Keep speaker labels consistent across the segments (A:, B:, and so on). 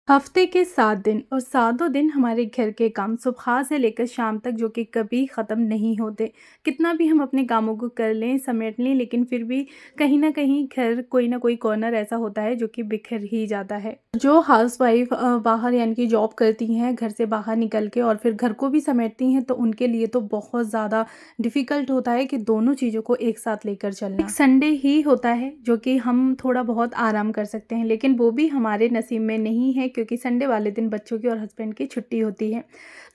A: हफ्ते के 7 दिन और सातों दिन हमारे घर के काम सुबह से लेकर शाम तक जो कि कभी ख़त्म नहीं होते। कितना भी हम अपने कामों को कर लें, समेट लें, लेकिन फिर भी कहीं न कहीं घर कोई ना कोई कॉर्नर ऐसा होता है जो कि बिखर ही जाता है। जो हाउसवाइफ़ बाहर यानी कि जॉब करती हैं, घर से बाहर निकल के और फिर घर को भी समेटती हैं, तो उनके लिए तो बहुत ज़्यादा डिफ़िकल्ट होता है कि दोनों चीज़ों को एक साथ लेकर चलना। एक संडे ही होता है जो कि हम थोड़ा बहुत आराम कर सकते हैं, लेकिन वो भी हमारे नसीब में नहीं है क्योंकि संडे वाले दिन बच्चों की और हस्बैंड की छुट्टी होती है।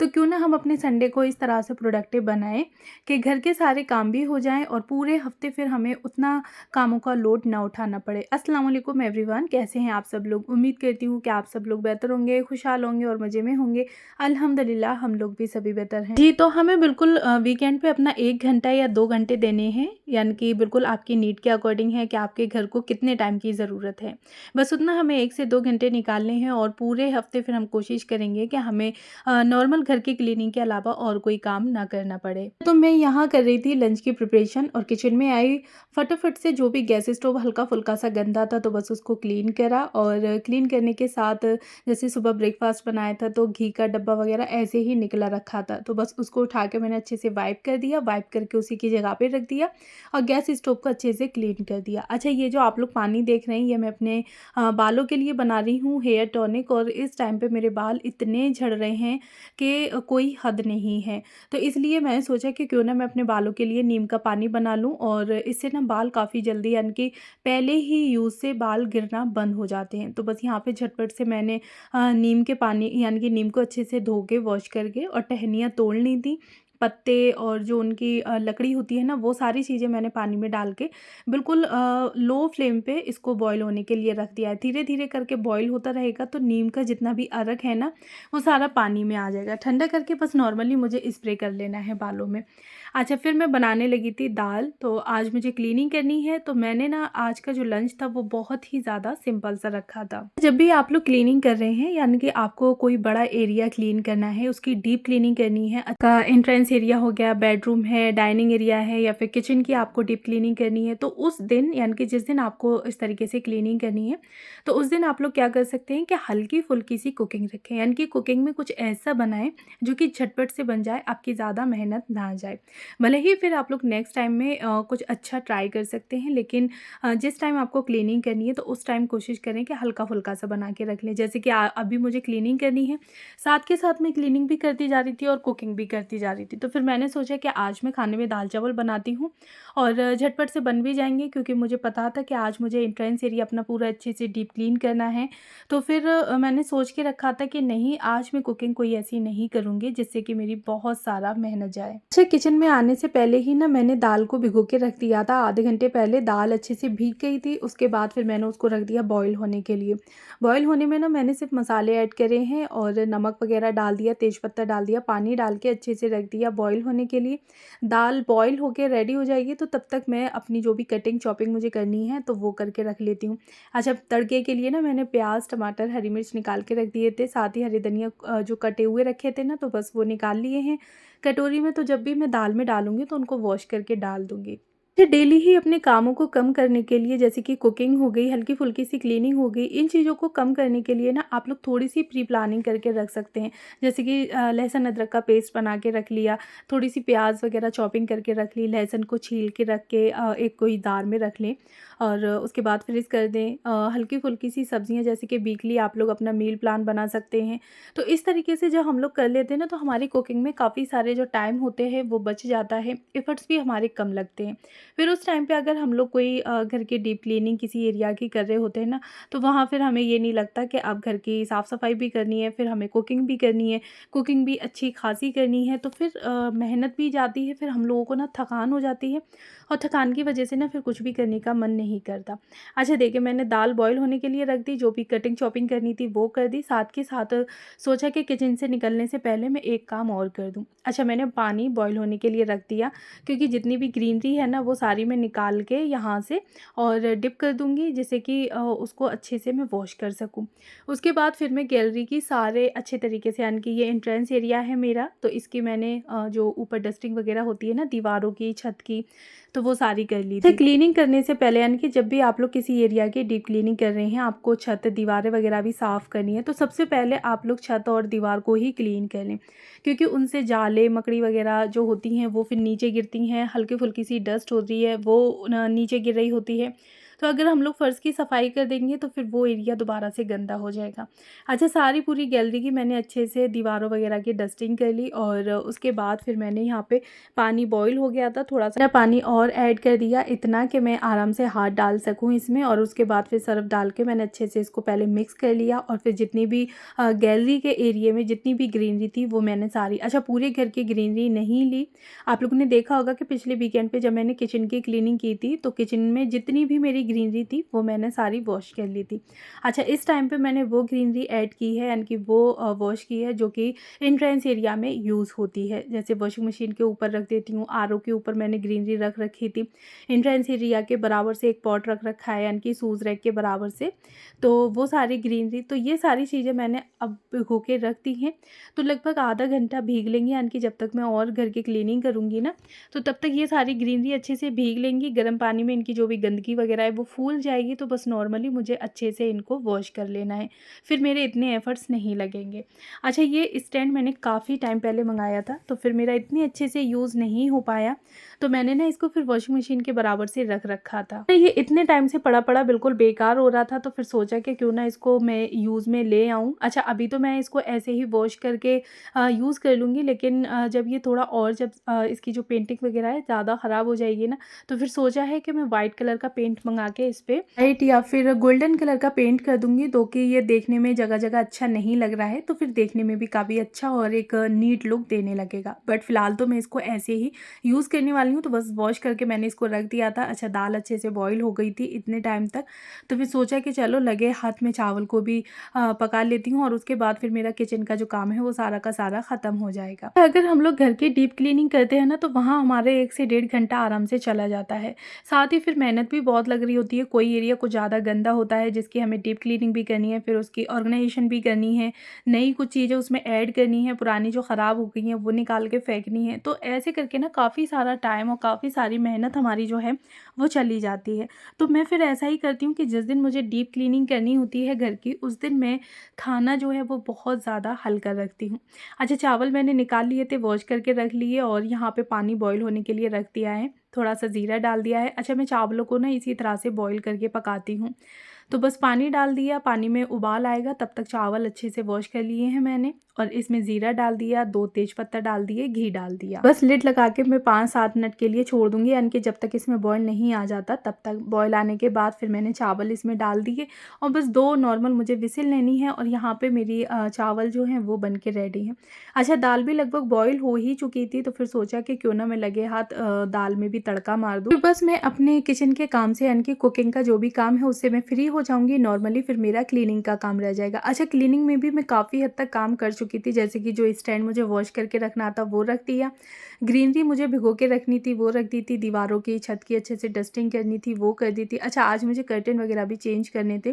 A: तो क्यों ना हम अपने संडे को इस तरह से प्रोडक्टिव बनाएँ कि घर के सारे काम भी हो जाएँ और पूरे हफ्ते फिर हमें उतना कामों का लोड ना उठाना पड़े। अस्सलाम वालेकुम एवरीवन, कैसे हैं आप सब लोग? उम्मीद करती हूँ कि आप सब लोग बेहतर होंगे, खुशहाल होंगे और मज़े में होंगे। अल्हम्दुलिल्लाह हम लोग भी सभी बेहतर हैं। जी, तो हमें बिल्कुल वीकेंड पे अपना 1 घंटा या 2 घंटे देने हैं, यानी कि बिल्कुल आपकी नीड के अकॉर्डिंग है कि आपके घर को कितने टाइम की ज़रूरत है। बस उतना हमें 1 से 2 घंटे निकालने हैं और पूरे हफ्ते फिर हम कोशिश करेंगे कि हमें नॉर्मल घर की क्लीनिंग के अलावा और कोई काम ना करना पड़े। तो मैं यहाँ कर रही थी लंच की प्रिपरेशन और किचन में आई, फटाफट से जो भी गैस स्टोव हल्का-फुल्का सा गंदा था तो बस उसको क्लीन करा और क्लीन करने के साथ जैसे सुबह ब्रेकफ़ास्ट बनाया था तो घी का डब्बा वग़ैरह ऐसे ही निकला रखा था, तो बस उसको उठा के मैंने अच्छे से वाइप कर दिया, वाइप करके उसी की जगह पे रख दिया और गैस स्टोव को अच्छे से क्लीन कर दिया। अच्छा, ये जो आप लोग पानी देख रहे हैं ये मैं अपने बालों के लिए बना रही हूँ हेयर टॉनिक और इस टाइम पे मेरे बाल इतने झड़ रहे हैं कि कोई हद नहीं है। तो इसलिए मैंने सोचा कि क्यों ना मैं अपने बालों के लिए नीम का पानी बना लूँ और इससे ना बाल काफ़ी जल्दी यानी कि पहले ही यूज़ से बाल गिरना बंद हो जाते हैं। तो बस यहाँ पे झटपट से मैंने नीम के पानी यानी कि नीम को अच्छे से धो के वॉश करके और टहनियाँ तोड़ ली थी। पत्ते और जो उनकी लकड़ी होती है ना, वो सारी चीज़ें मैंने पानी में डाल के बिल्कुल लो फ्लेम पे इसको बॉयल होने के लिए रख दिया है। धीरे-धीरे करके बॉयल होता रहेगा तो नीम का जितना भी अर्क है ना, वो सारा पानी में आ जाएगा। ठंडा करके बस नॉर्मली मुझे स्प्रे कर लेना है बालों में। अच्छा, फिर मैं बनाने लगी थी दाल, तो आज मुझे क्लीनिंग करनी है तो मैंने ना आज का जो लंच था वो बहुत ही ज़्यादा सिंपल सा रखा था। जब भी आप लोग क्लीनिंग कर रहे हैं यानी कि आपको कोई बड़ा एरिया क्लीन करना है, उसकी डीप क्लीनिंग करनी है, का एंट्रेंस एरिया हो गया, बेडरूम है, डाइनिंग एरिया है या फिर किचन की आपको डीप क्लीनिंग करनी है, तो उस दिन यानी कि जिस दिन आपको इस तरीके से क्लीनिंग करनी है, तो उस दिन आप लोग क्या कर सकते हैं कि हल्की-फुल्की सी कुकिंग रखें, यानी कि कुकिंग में कुछ ऐसा बनाएँ जो कि झटपट से बन जाए, आपकी ज़्यादा मेहनत ना जाए। भले ही फिर आप लोग नेक्स्ट टाइम में कुछ अच्छा ट्राई कर सकते हैं, लेकिन जिस टाइम आपको क्लीनिंग करनी है तो उस टाइम कोशिश करें कि हल्का-फुल्का सा बना के रख लें। जैसे कि अभी मुझे क्लीनिंग करनी है, साथ के साथ मैं क्लीनिंग भी करती जा रही थी और कुकिंग भी करती जा रही थी। तो फिर मैंने सोचा कि आज मैं खाने में दाल-चावल बनाती हूँ और झटपट से बन भी जाएँगे क्योंकि मुझे पता था कि आज मुझे एंट्रेंस एरिया अपना पूरा अच्छे से डीप क्लीन करना है। तो फिर मैंने सोच के रखा था कि नहीं, आज मैं कुकिंग कोई ऐसी नहीं करूँगी जिससे कि मेरी बहुत सारा मेहनत जाए। अच्छा, किचन में आने से पहले ही ना मैंने दाल को भिगो के रख दिया था, आधे घंटे पहले दाल अच्छे से भीग गई थी, उसके बाद फिर मैंने उसको रख दिया बॉयल होने के लिए। बॉयल होने में ना मैंने सिर्फ मसाले ऐड करे हैं और नमक वगैरह डाल दिया, तेज़पत्ता डाल दिया, पानी डाल के अच्छे से रख दिया बॉयल होने के लिए। दाल बॉयल होके रेडी हो जाएगी तो तब तक मैं अपनी जो भी कटिंग चॉपिंग मुझे करनी है तो वो करके रख लेती हूँ। अच्छा, तड़के के लिए ना मैंने प्याज़, टमाटर, हरी मिर्च निकाल के रख दिए थे, साथ ही हरी धनिया जो कटे हुए रखे थे ना तो बस वो निकाल लिए हैं कटोरी में। तो जब भी मैं दाल में डालूँगी तो उनको वॉश करके डाल दूँगी। मुझे डेली ही अपने कामों को कम करने के लिए, जैसे कि कुकिंग हो गई, हल्की-फुल्की सी क्लीनिंग हो गई, इन चीज़ों को कम करने के लिए ना आप लोग थोड़ी-सी प्री प्लानिंग करके रख सकते हैं। जैसे कि लहसुन अदरक का पेस्ट बना के रख लिया, थोड़ी-सी प्याज़ वगैरह चॉपिंग करके रख ली, लहसुन को छील के रख के एक कोई जार में रख लें और उसके बाद फ्रीज़ कर दें। हल्की-फुल्की सी सब्जियाँ जैसे कि वीकली आप लोग अपना मील प्लान बना सकते हैं। तो इस तरीके से जब हम लोग कर लेते हैं ना तो हमारी कुकिंग में काफ़ी सारे जो टाइम होते हैं वो बच जाता है, एफर्ट्स भी हमारे कम लगते हैं। फिर उस टाइम पे अगर हम लोग कोई घर की डीप क्लीनिंग किसी एरिया की कर रहे होते हैं ना, तो वहाँ फिर हमें ये नहीं लगता कि अब घर की साफ़-सफ़ाई भी करनी है, फिर हमें कुकिंग भी करनी है, कुकिंग भी अच्छी ख़ासी करनी है, तो फिर मेहनत भी जाती है, फिर हम लोगों को ना थकान हो जाती है और थकान की वजह से ना फिर कुछ भी करने का मन नहीं करता। अच्छा, देखिए मैंने दाल बॉयल होने के लिए रख दी, जो भी कटिंग चॉपिंग करनी थी वो कर दी, साथ के साथ सोचा कि किचन से निकलने से पहले मैं एक काम और कर दूँ। अच्छा, मैंने पानी बॉयल होने के लिए रख दिया क्योंकि जितनी भी ग्रीनरी है ना वो सारी मैं निकाल के यहाँ से और डिप कर दूँगी जिससे कि उसको अच्छे से मैं वॉश कर सकूँ। उसके बाद फिर मैं गैलरी की सारे अच्छे तरीके से, यानी कि ये एंट्रेंस एरिया है मेरा, तो इसकी मैंने जो ऊपर डस्टिंग वगैरह होती है ना दीवारों की, छत की, तो वो सारी कर ली थी। क्लीनिंग करने से पहले यानी कि जब भी आप लोग किसी एरिया की डीप क्लीनिंग कर रहे हैं, आपको छत, दीवारें वगैरह भी साफ़ करनी है, तो सबसे पहले आप लोग छत और दीवार को ही क्लीन कर लें, क्योंकि उनसे जाले, मकड़ी वगैरह जो होती हैं वो फिर नीचे गिरती हैं, हल्की-फुल्की सी डस्ट हो रही है वो नीचे गिर रही होती है। तो अगर हम लोग फ़र्श की सफाई कर देंगे तो फिर वो एरिया दोबारा से गंदा हो जाएगा। अच्छा, सारी पूरी गैलरी की मैंने अच्छे से दीवारों वगैरह की डस्टिंग कर ली और उसके बाद फिर मैंने यहाँ पे पानी बॉईल हो गया था, थोड़ा-सा पानी और ऐड कर दिया, इतना कि मैं आराम से हाथ डाल सकूँ इसमें, और उसके बाद फिर सर्फ़ डाल के मैंने अच्छे से इसको पहले मिक्स कर लिया और फिर जितनी भी गैलरी के एरिये में जितनी भी ग्रीनरी थी वो मैंने सारी, अच्छा पूरे घर की ग्रीनरी नहीं ली। आप लोगों ने देखा होगा कि पिछले वीकेंड पे जब मैंने किचन की क्लीनिंग की थी तो किचन में जितनी भी मेरी ग्रीनरी थी वो मैंने सारी वॉश कर ली थी। अच्छा, इस टाइम पे मैंने वो ग्रीनरी ऐड की है, यानी कि वो वॉश की है जो कि एंट्रेंस एरिया में यूज़ होती है। जैसे वॉशिंग मशीन के ऊपर रख देती हूँ, आरओ के ऊपर मैंने ग्रीनरी रख रखी थी, एंट्रेंस एरिया के बराबर से एक पॉट रख रखा है, यानी कि शूज़ रैक के बराबर से, तो वो सारी ग्रीनरी, तो ये सारी चीज़ें मैंने अब भिगो के रख दी हैं। तो लगभग आधा घंटा भीग लेंगी, यानी कि जब तक मैं और घर की क्लीनिंग करूँगी ना, तो तब तक ये सारी ग्रीनरी अच्छे से भीग लेंगी। गर्म पानी में इनकी जो भी गंदगी वगैरह है वो फूल जाएगी, तो बस नॉर्मली मुझे अच्छे से इनको वॉश कर लेना है, फिर मेरे इतने एफ़र्ट्स नहीं लगेंगे। अच्छा, ये स्टैंड मैंने काफ़ी टाइम पहले मंगाया था, तो फिर मेरा इतने अच्छे से यूज़ नहीं हो पाया, तो मैंने ना इसको फिर वॉशिंग मशीन के बराबर से रख रखा था। तो ये इतने टाइम से पड़ा बिल्कुल बेकार हो रहा था, तो फिर सोचा कि क्यों ना इसको मैं यूज़ में ले आऊँ। अच्छा, अभी तो मैं इसको ऐसे ही वॉश करके यूज़ कर लूँगी, लेकिन जब ये थोड़ा और जब इसकी जो पेंटिंग वगैरह है ज़्यादा ख़राब हो जाएगी ना, तो फिर सोचा है कि मैं वाइट कलर का पेंट मंगा के इस पे वाइट या फिर गोल्डन कलर का पेंट कर दूँगी, तो कि ये देखने में जगह-जगह अच्छा नहीं लग रहा है, तो फिर देखने में भी काफ़ी अच्छा और एक नीट लुक देने लगेगा। बट फ़िलहाल तो मैं इसको ऐसे ही यूज़ करने वाली हूँ, तो बस वॉश करके मैंने इसको रख दिया था। अच्छा, दाल अच्छे से बॉयल हो गई थी इतने टाइम तक, तो फिर सोचा कि चलो लगे हाथ में चावल को भी पका लेती हूँ और उसके बाद फिर मेरा किचन का जो काम है वो सारा का सारा ख़त्म हो जाएगा। अगर हम लोग घर की डीप क्लीनिंग करते हैं ना, तो वहाँ हमारे 1 से डेढ़ घंटा आराम से चला जाता है। साथ ही फिर मेहनत भी बहुत लग रही होती है, कोई एरिया कुछ ज़्यादा गंदा होता है जिसकी हमें डीप क्लीनिंग भी करनी है, फिर उसकी ऑर्गेनाइजेशन भी करनी है, नई कुछ चीज़ें उसमें ऐड करनी है, पुरानी जो ख़राब हो गई हैं वो निकाल के फेंकनी है। तो ऐसे करके ना काफ़ी सारा टाइम और काफ़ी सारी मेहनत हमारी जो है वो चली जाती है। तो मैं फिर ऐसा ही करती हूँ कि जिस दिन मुझे डीप क्लीनिंग करनी होती है घर की, उस दिन मैं खाना जो है वो बहुत ज़्यादा हल्का रखती हूँ। अच्छा, चावल मैंने निकाल लिए थे, वॉश करके रख लिए और यहाँ पे पानी बॉयल होने के लिए रख दिया है, थोड़ा-सा ज़ीरा डाल दिया है। अच्छा, मैं चावलों को ना इसी तरह से बॉयल करके पकाती हूँ। तो बस पानी डाल दिया, पानी में उबाल आएगा तब तक चावल अच्छे से वॉश कर लिए हैं मैंने, और इसमें ज़ीरा डाल दिया, 2 तेज़पत्ता डाल दिए, घी डाल दिया। बस लिड लगा के मैं 5-7 मिनट के लिए छोड़ दूँगी, यानी कि जब तक इसमें बॉयल नहीं आ जाता तब तक। बॉयल आने के बाद फिर मैंने चावल इसमें डाल दिए और बस 2 नॉर्मल मुझे विसिल लेनी है और यहाँ पे मेरी चावल जो हैं वो बन के रेडी हैं। अच्छा, दाल भी लगभग बॉयल हो ही चुकी थी, तो फिर सोचा कि क्यों ना मैं लगे हाथ दाल में भी तड़का मार दूँ। फिर बस मैं अपने किचन के काम से, यानी कि कुकिंग का जो भी काम है उससे मैं फ्री हो जाऊँगी नॉर्मली, फिर मेरा क्लीनिंग का काम रह जाएगा। अच्छा, क्लीनिंग में भी मैं काफ़ी हद तक काम कर चुकी थी, जैसे कि जो स्टैंड मुझे वॉश करके रखना था वो रख दिया, ग्रीनरी मुझे भिगो के रखनी थी वो रख दी थी, दीवारों की, छत की अच्छे से डस्टिंग करनी थी वो कर दी थी। अच्छा, आज मुझे कर्टेन वगैरह भी चेंज करने थे,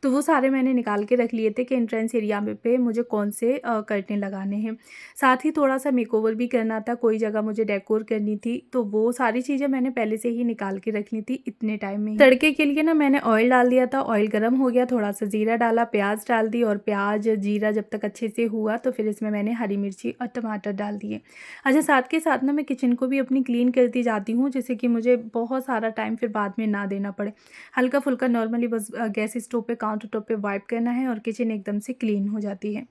A: तो वो सारे मैंने निकाल के रख लिए थे कि एंट्रेंस एरिया में पे मुझे कौन से कर्टेन लगाने हैं। साथ ही थोड़ा-सा मेकओवर भी करना था, कोई जगह मुझे डेकोर करनी थी, तो वो सारी चीज़ें मैंने पहले से ही निकाल के रख ली थी इतने टाइम में ही। तड़के के लिए ना मैंने ऑयल डाल दिया था, ऑयल गरम हो गया, थोड़ा-सा ज़ीरा डाला, प्याज़ डाल दी और प्याज़, जीरा जब तक अच्छे से हुआ तो फिर इसमें मैंने हरी मिर्ची और टमाटर डाल दिए। अच्छा, साथ के साथ ना मैं किचन को भी अपनी क्लीन करती जाती हूँ, जिससे कि मुझे बहुत सारा टाइम फिर बाद में ना देना पड़े। हल्का-फुल्का नॉर्मली बस गैस स्टोव पे, काउंटर टॉप पे वाइप करना है और किचन एकदम से क्लीन हो जाती है।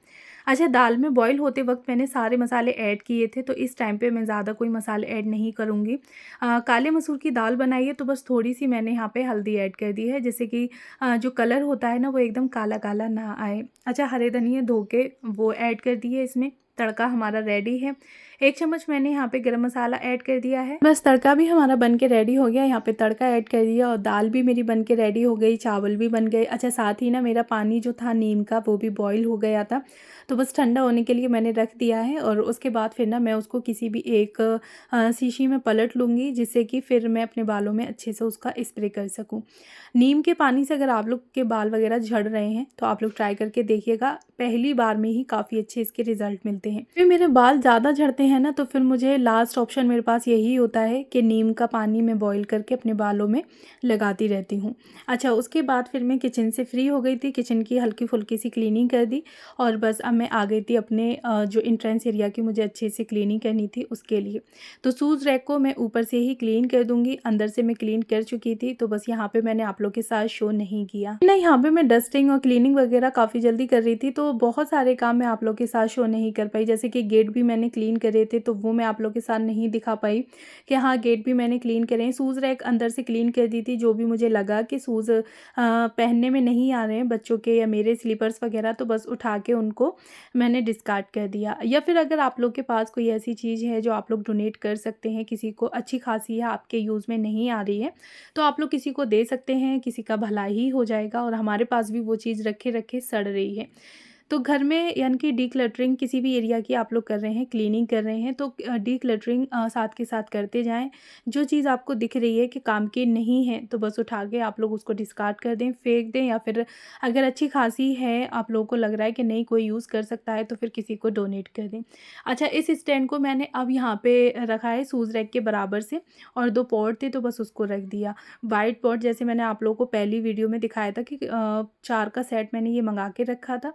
A: अच्छा, दाल में बॉयल होते वक़्त मैंने सारे मसाले ऐड किए थे, तो इस टाइम पे मैं ज़्यादा कोई मसाले ऐड नहीं करूँगी। काले मसूर की दाल बनाई है, तो बस थोड़ी-सी मैंने यहाँ पे हल्दी ऐड कर दी है, जिससे कि जो कलर होता है ना वो एकदम काला-काला ना आए। अच्छा, हरे धनिया धो के वो ऐड कर दिए इसमें, तड़का हमारा रेडी है। 1 चम्मच मैंने यहाँ पे गरम मसाला ऐड कर दिया है। बस तड़का भी हमारा बन के रेडी हो गया, यहाँ पे तड़का ऐड कर दिया और दाल भी मेरी बन के रेडी हो गई, चावल भी बन गए। अच्छा, साथ ही ना मेरा पानी जो था नीम का वो भी बॉयल हो गया था, तो बस ठंडा होने के लिए मैंने रख दिया है और उसके बाद फिर ना मैं उसको किसी भी एक शीशी में पलट लूँगी, जिससे कि फिर मैं अपने बालों में अच्छे से उसका स्प्रे कर सकूँ। नीम के पानी से अगर आप लोग के बाल वगैरह झड़ रहे हैं तो आप लोग ट्राई करके देखिएगा, पहली बार में ही काफ़ी अच्छे इसके रिज़ल्ट मिलते हैं। फिर मेरे बाल ज़्यादा झड़ते हैं ना, तो फिर मुझे लास्ट ऑप्शन मेरे पास यही होता है कि नीम का पानी मैं बॉईल करके अपने बालों में लगाती रहती हूँ। अच्छा, उसके बाद फिर मैं किचन से फ्री हो गई थी, किचन की हल्की-फुल्की सी क्लीनिंग कर दी और बस अब मैं आ गई थी अपने जो एंट्रेंस एरिया की मुझे अच्छे से क्लीनिंग करनी थी उसके लिए। तो शूज़ रैक को मैं ऊपर से ही क्लीन कर दूँगी, अंदर से मैं क्लीन कर चुकी थी, तो बस यहाँ पे मैंने आप लोग के साथ शो नहीं किया। ना यहाँ पे मैं डस्टिंग और क्लीनिंग वगैरह काफ़ी जल्दी कर रही थी, तो बहुत सारे काम मैं आप लोग के साथ शो नहीं कर पाई। जैसे कि गेट भी मैंने क्लीन करे थे, तो वो मैं आप लोग के साथ नहीं दिखा पाई कि हाँ, गेट भी मैंने क्लीन करे हैं। शूज़ रैक अंदर से क्लीन कर दी थी, जो भी मुझे लगा कि शूज़ पहनने में नहीं आ रहे हैं बच्चों के या मेरे स्लीपर्स वगैरह, तो बस उठा के उनको मैंने डिस्कार्ड कर दिया। या फिर अगर आप लोग के पास कोई ऐसी चीज़ है जो आप लोग डोनेट कर सकते हैं, किसी को अच्छी खासी है, आपके यूज़ में नहीं आ रही है, तो आप लोग किसी को दे सकते हैं, किसी का भला ही हो जाएगा। और हमारे पास भी वो चीज़ रखे-रखे सड़ रही है। तो घर में यानी कि डीक्लटरिंग किसी भी एरिया की आप लोग कर रहे हैं, क्लीनिंग कर रहे हैं, तो डीक्लटरिंग साथ के साथ करते जाएँ। जो चीज़ आपको दिख रही है कि काम की नहीं है, तो बस उठा के आप लोग उसको डिस्कार्ड कर दें, फेंक दें, या फिर अगर अच्छी खासी है, आप लोगों को लग रहा है कि नहीं कोई यूज़ कर सकता है, तो फिर किसी को डोनेट कर दें। अच्छा, इस स्टैंड को मैंने अब यहाँ पे रखा है शूज़ रैक के बराबर से, और 2 पॉट थे तो बस उसको रख दिया। व्हाइट पॉट जैसे मैंने आप लोगों को पहली वीडियो में दिखाया था कि 4 का सेट मैंने ये मँगा के रखा था।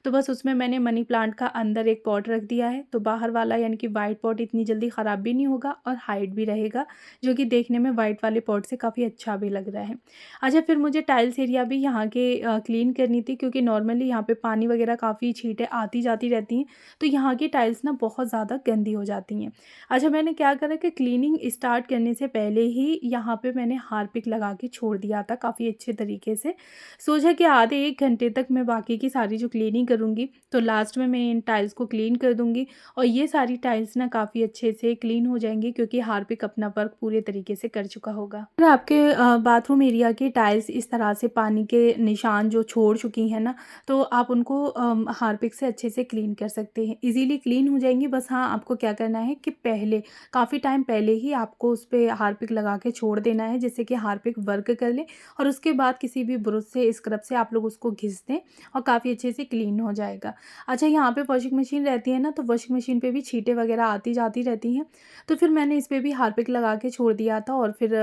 A: तो बस उसमें मैंने मनी प्लांट का अंदर एक पॉट रख दिया है, तो बाहर वाला यानी कि वाइट पॉट इतनी जल्दी ख़राब भी नहीं होगा और हाइट भी रहेगा, जो कि देखने में वाइट वाले पॉट से काफ़ी अच्छा भी लग रहा है। अच्छा, फिर मुझे टाइल्स एरिया भी यहाँ के क्लीन करनी थी, क्योंकि नॉर्मली यहाँ पे पानी वगैरह काफ़ी छींटें आती जाती रहती हैं, तो यहाँ की टाइल्स ना बहुत ज़्यादा गंदी हो जाती हैं। अच्छा, मैंने क्या करा कि क्लीनिंग स्टार्ट करने से पहले ही यहाँ पे मैंने हार्पिक लगा के छोड़ दिया था काफ़ी अच्छे तरीके से। सोचा कि आधे 1 घंटे तक मैं बाकी की सारी जो क्लीनिंग करूँगी, तो लास्ट में मैं इन टाइल्स को क्लीन कर दूँगी, और ये सारी टाइल्स ना काफ़ी अच्छे से क्लीन हो जाएँगी, क्योंकि हार्पिक अपना वर्क पूरे तरीके से कर चुका होगा। अगर आपके बाथरूम एरिया की टाइल्स इस तरह से पानी के निशान जो छोड़ चुकी हैं ना, तो आप उनको हार्पिक से अच्छे से क्लीन कर सकते हैं। ईज़िली क्लीन हो जाएँगी। बस हाँ, आपको क्या करना है कि पहले काफ़ी टाइम पहले ही आपको उस पे हार्पिक लगा के छोड़ देना है, जिससे कि हार्पिक वर्क कर ले, और उसके बाद किसी भी ब्रश से, स्क्रब से आप लोग उसको घिस दें और काफ़ी अच्छे से क्लीन हो जाएगा। अच्छा, यहाँ पे वॉशिंग मशीन रहती है ना, तो वॉशिंग मशीन पे भी छींटें वगैरह आती जाती रहती हैं, तो फिर मैंने इस पे भी हार्पिक लगा के छोड़ दिया था, और फिर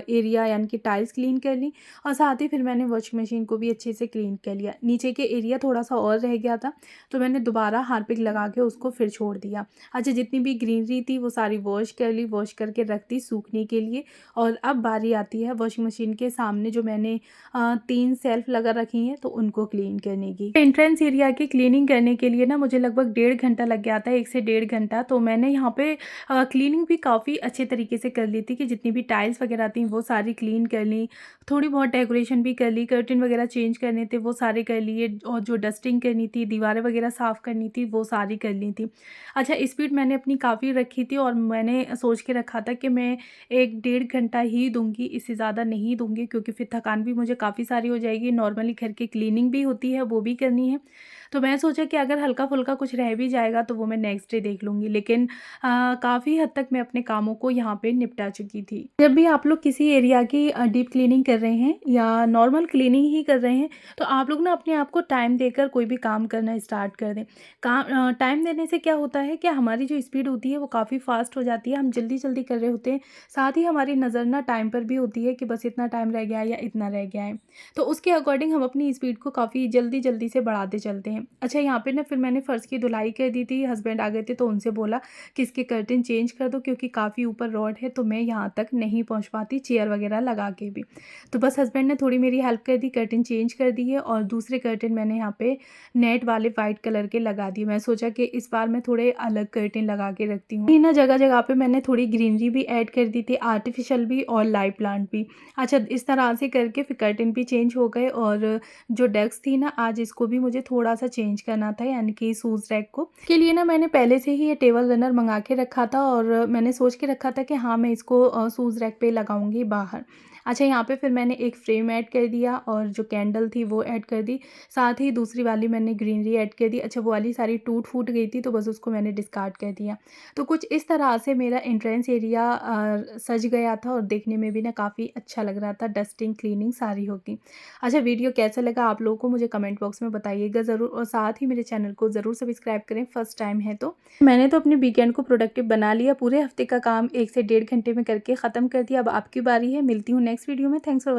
A: एरिया यानी कि टाइल्स क्लीन कर ली, और साथ ही फिर मैंने वॉशिंग मशीन को भी अच्छे से क्लीन कर लिया। नीचे के एरिया थोड़ा-सा और रह गया था, तो मैंने दोबारा हार्पिक लगा के उसको फिर छोड़ दिया। अच्छा, जितनी भी ग्रीनरी थी वो सारी वॉश कर ली, वॉश करके रख दी सूखने के लिए, और अब बारी आती है वॉशिंग मशीन के सामने जो मैंने 3 शेल्फ लगा रखी हैं, तो उनको क्लीन करने की। एंट्रेंस एरिया की क्लीनिंग करने के लिए ना मुझे लगभग 1.5 घंटा लग गया था, 1 से 1.5 घंटा। तो मैंने यहाँ पे क्लीनिंग भी काफ़ी अच्छे तरीके से कर ली थी, कि जितनी भी टाइल्स वगैरह थी वो सारी क्लीन कर ली, थोड़ी बहुत डेकोरेशन भी कर ली, कर्टन वगैरह चेंज करने थे वो सारे कर लिए, और जो डस्टिंग करनी थी, दीवारें वगैरह साफ़ करनी थी, वो सारी कर ली थी। अच्छा, स्पीड मैंने अपनी काफ़ी रखी थी, और मैंने सोच के रखा था कि मैं 1 डेढ़ घंटा ही दूँगी, इससे ज़्यादा नहीं दूँगी, क्योंकि फिर थकान भी मुझे काफ़ी सारी हो जाएगी। नॉर्मली घर की क्लीनिंग भी होती है, वो भी करनी है। तो मैं सोचा कि अगर हल्का-फुल्का कुछ रह भी जाएगा तो वो मैं नेक्स्ट डे देख लूँगी, लेकिन काफ़ी हद तक मैं अपने कामों को यहाँ पे निपटा चुकी थी। जब भी आप लोग किसी एरिया की डीप क्लीनिंग कर रहे हैं या नॉर्मल क्लीनिंग ही कर रहे हैं, तो आप लोग ना अपने आप को टाइम देकर कोई भी काम करना स्टार्ट कर दें। टाइम देने से क्या होता है कि हमारी जो स्पीड होती है वो काफ़ी फ़ास्ट हो जाती है, हम जल्दी-जल्दी कर रहे होते हैं। साथ ही हमारी नज़र ना टाइम पर भी होती है कि बस इतना टाइम रह गया है या इतना रह गया है। तो उसके अकॉर्डिंग हम अपनी स्पीड को काफ़ी जल्दी-जल्दी से बढ़ाते चलते हैं। अच्छा, यहाँ पे ना फिर मैंने फ़र्श की धुलाई कर दी थी, हस्बैंड आ गए थे तो उनसे बोला कि इसके कर्टेन चेंज कर दो, क्योंकि काफ़ी ऊपर रॉड है, तो मैं यहाँ तक नहीं पहुँच पाती चेयर वगैरह लगा के भी। तो बस हस्बैंड ने थोड़ी मेरी हेल्प कर दी, कर्टेन चेंज कर दिए, और दूसरे कर्टेन मैंने यहाँ पे नेट वाले वाइट कलर के लगा दिए। मैं सोचा कि इस बार मैं थोड़े अलग कर्टेन लगा के रखती हूँ। ना जगह-जगह पे मैंने थोड़ी ग्रीनरी भी ऐड कर दी थी, आर्टिफ़िशियल भी और लाइव प्लांट भी। अच्छा, इस तरह से करके फिर कर्टेन भी चेंज हो गए, और जो डेस्क थी ना, आज इसको भी मुझे थोड़ा-सा चेंज करना था, यानी कि शूज़ रैक को। के लिए ना मैंने पहले से ही ये टेबल रनर मँगा के रखा था, और मैंने सोच के रखा था कि हाँ, मैं इसको शूज़ रैक पे लगाऊँगी बाहर। अच्छा, यहाँ पे फिर मैंने एक फ्रेम ऐड कर दिया और जो कैंडल थी वो ऐड कर दी। साथ ही दूसरी वाली मैंने ग्रीनरी ऐड कर दी। अच्छा, वो वाली सारी टूट-फूट गई थी तो बस उसको मैंने डिस्कार्ड कर दिया। तो कुछ इस तरह से मेरा एंट्रेंस एरिया सज गया था और देखने में भी ना काफ़ी अच्छा लग रहा था, डस्टिंग, क्लीनिंग सारी होगी। अच्छा, वीडियो कैसा लगा आप लोगों को मुझे कमेंट बॉक्स में बताइएगा ज़रूर और साथ ही मेरे चैनल को ज़रूर सब्सक्राइब करें फर्स्ट टाइम है तो। मैंने तो अपने वीकेंड को प्रोडक्टिव बना लिया, पूरे हफ्ते का काम 1 से डेढ़ घंटे में करके ख़त्म कर दिया। अब आपकी बारी है, मिलती हूँ नेक्स्ट वीडियो में। Thanks for